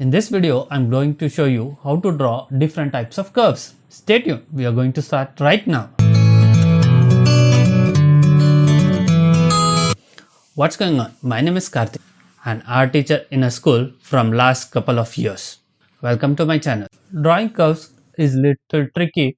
In this video, I'm going to show you how to draw different types of curves. Stay tuned, we are going to start right now. What's going on? My name is Karthik, an art teacher in a school from last couple of years. Welcome to my channel. Drawing curves is little tricky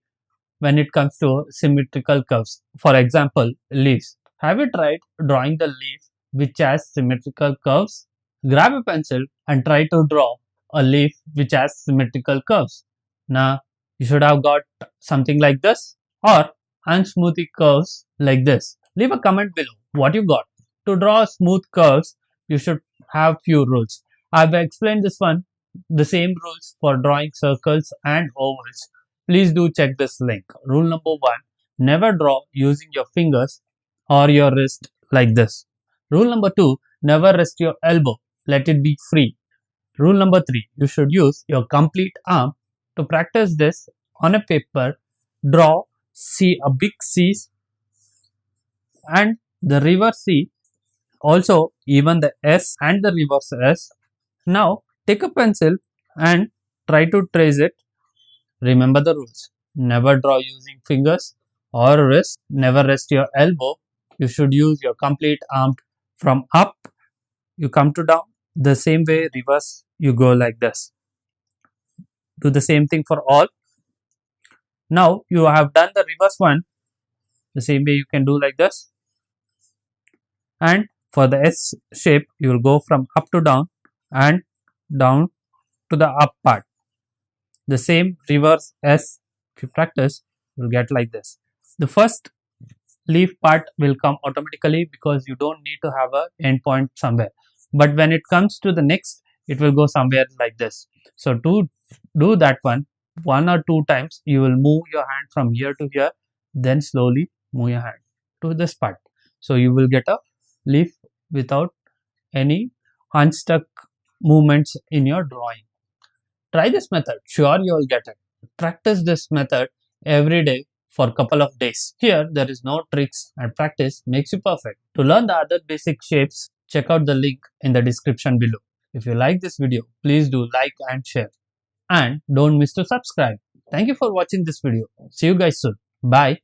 when it comes to symmetrical curves. For example, leaves. Have you tried drawing the leaf which has symmetrical curves? Grab a pencil and try to draw a leaf which has symmetrical curves. Now, you should have got something like this or unsmooth curves like this. Leave a comment below what you got. To draw smooth curves, you should have few rules. I've explained this one, the same rules for drawing circles and ovals. Please do check this link. Rule number 1, never draw using your fingers or your wrist like this. Rule number 2, never rest your elbow. Let it be free. Rule number 3, you should use your complete arm. To practice this on a paper, draw a big C and the reverse C, also even the S and the reverse S. Now take a pencil and try to trace it. Remember the rules. Never draw using fingers or wrist. Never rest your elbow. You should use your complete arm. From up, you come to down. The same way, reverse, you go like this. Do the same thing for all. Now you have done the reverse one. The same way you can do like this. And for the S shape, you will go from up to down and down to the up part. The same reverse S, if you practice, you will get like this. The first leaf part will come automatically because you don't need to have a endpoint somewhere. But when it comes to the next, it will go somewhere like this. So to do that one or two times, you will move your hand from here to here, then slowly move your hand to this part. So you will get a leaf without any unstuck movements in your drawing. Try this method, sure you will get it. Practice this method every day for a couple of days. Here there is no tricks and practice makes you perfect. To learn the other basic shapes, check out the link in the description below. If you like this video, please do like and share. And don't miss to subscribe. Thank you for watching this video. See you guys soon. Bye.